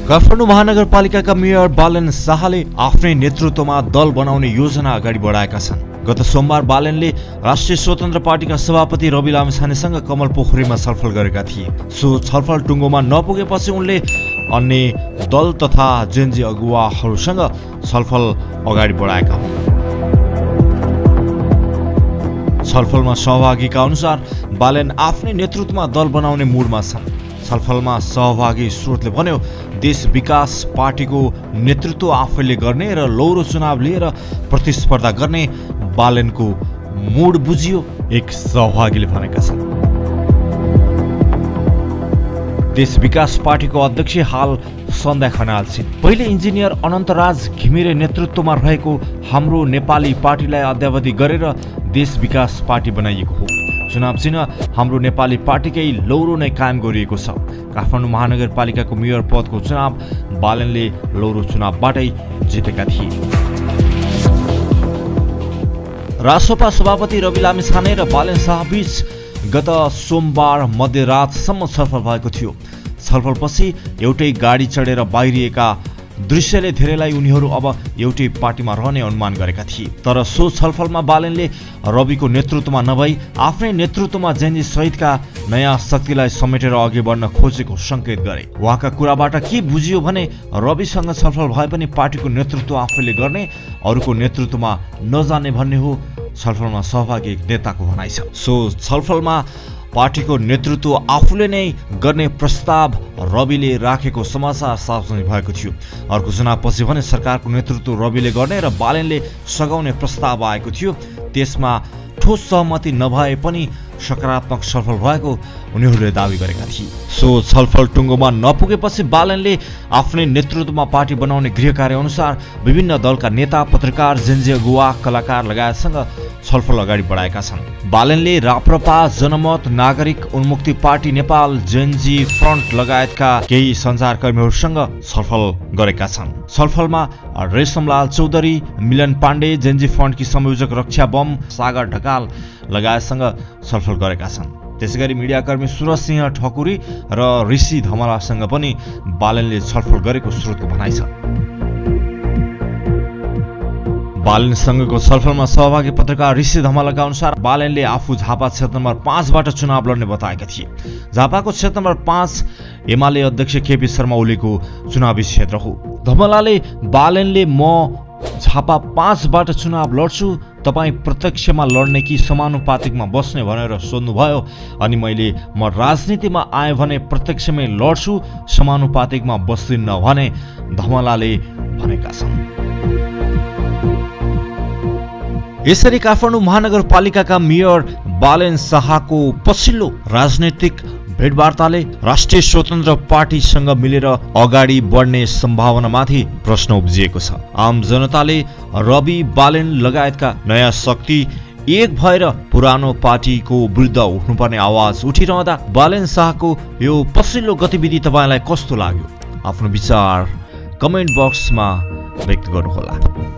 काठमाडौँ महानगरपालिकाका मेयर बालेन शाहले आफ्नै नेतृत्वमा दल बनाउने योजना अगाडि बढाएका छन्। गत सोमबार बालेनले राष्ट्रिय स्वतन्त्र पार्टीका सभापति रवि लामिछानेसँग कमल पोखरीमा छलफल गरेका थिए। सो छलफल टुङ्गोमा नपुगेपछि उनले अन्य दल तथा जेनजी अगुवाहरूसँग छलफल अगाडि बढाएका हुन्। छलफलमा सहभागीका अनुसार बालेन आफ्नै नेतृत्वमा दल बनाउने मुडमा छन्। छलफलमा सहभागी स्रोतले भन्यो, देश विकास पार्टीको नेतृत्व आफैले गर्ने र लौरो चुनाव लिएर प्रतिस्पर्धा गर्ने बालेनको मुड बुझियो, एक सहभागीले भनेका छन्। देश विकास पार्टीको अध्यक्ष हाल सन्ध्या खनाल छिन्। पहिले इन्जिनियर अनन्तराज घिमिरे नेतृत्वमा रहेको हाम्रो नेपाली पार्टीलाई अद्यावधि गरेर देश विकास पार्टी बनाइएको हो। चुनाव चिन्ह हाम्रो नेपाली पार्टीकै लौरो नै कायम गरिएको छ। काठमाडौँ महानगरपालिकाको मेयर पदको चुनाव बालेनले लौरो चुनावबाटै जितेका थिए। रासोपा सभापति रवि लामिछाने र बालेन शाहबीच गत सोमबार मध्यरातसम्म छलफल भएको थियो। छलफलपछि एउटै गाडी चढेर बाहिरिएका दृश्यले धेरैलाई उनीहरू अब एउटै पार्टीमा रहने अनुमान गरेका थिए। तर सो छलफलमा बालेनले रविको नेतृत्वमा नभई आफ्नै नेतृत्वमा जेनजी सहितका नयाँ शक्तिलाई समेटेर अघि बढ्न खोजेको संकेत गरे। उहाँका कुराबाट के बुझियो भने रविसँग छलफल भए पनि पार्टीको नेतृत्व आफैले गर्ने, अरूको नेतृत्वमा नजाने भन्ने हो छलफलमा सहभागी एक नेताको भनाइ छ। सो छलफलमा पार्टीको नेतृत्व आफूले नै गर्ने प्रस्ताव रविले राखेको समाचार सार्वजनिक भएको थियो। अर्को चुनावपछि भने सरकारको नेतृत्व रविले गर्ने र बालेनले सघाउने प्रस्ताव आएको थियो। त्यसमा ठोस सहमति नभए पनि सकारात्मक छलफल भएको उनीहरूले दावी गरेका थिए। सो छलफल टुङ्गोमा नपुगेपछि बालेनले आफ्नै नेतृत्वमा पार्टी बनाउने गृह कार्य अनुसार विभिन्न दलका नेता, पत्रकार, जेनजी अगुवा, कलाकार लगायतसँग छलफल अगाडि बढाएका छन्। बालेनले राप्रपा, जनमत, नागरिक उन्मुक्ति पार्टी नेपाल, जेनजी फ्रन्ट लगायतका केही सञ्चारकर्मीहरूसँग छलफल गरेका छन्। छलफलमा रेशमलाल चौधरी, मिलन पाण्डे, जेनजी फ्रन्टकी संयोजक रक्षा बम, सागर ढकाल लगायतसँग छलफल गरेका छन्। त्यसैगरी मिडियाकर्मी सुरज सिंह ठकुरी र ऋषि धमलासँग पनि बालेनले छलफल गरेको स्रोतको भनाइ छ। बालेनसँगको छलफलमा सहभागी पत्रकार ऋषि धमलाका अनुसार बालेनले आफू झापा क्षेत्र नम्बर 5बाट चुनाव लड्ने बताएका थिए। झापाको क्षेत्र नम्बर 5 एमाले अध्यक्ष केपी शर्मा ओलीको चुनावी क्षेत्र हो। धमलाले बालेनले म झापा 5बाट चुनाव लड्छु, तपाईँ प्रत्यक्षमा लड्ने कि समानुपातिकमा बस्ने भनेर सोध्नुभयो। अनि मैले म राजनीतिमा आएँ भने प्रत्यक्षमै लड्छु, समानुपातिकमा बस्दिन्न भने धमलाले भनेका छन्। यसरी काठमाडौँ महानगरपालिकाका मेयर बालेन शाहको पछिल्लो राजनैतिक भेटवार्ताले राष्ट्रिय स्वतन्त्र पार्टीसँग मिलेर अगाडि बढ्ने सम्भावनामाथि प्रश्न उब्जिएको छ। आम जनताले रवि, बालेन लगायतका नयाँ शक्ति एक भएर पुरानो पार्टीको विरुद्ध उठ्नुपर्ने आवाज उठिरहँदा बालेन शाहको यो पछिल्लो गतिविधि तपाईँलाई कस्तो लाग्यो? आफ्नो विचार कमेन्ट बक्समा व्यक्त गर्नुहोला।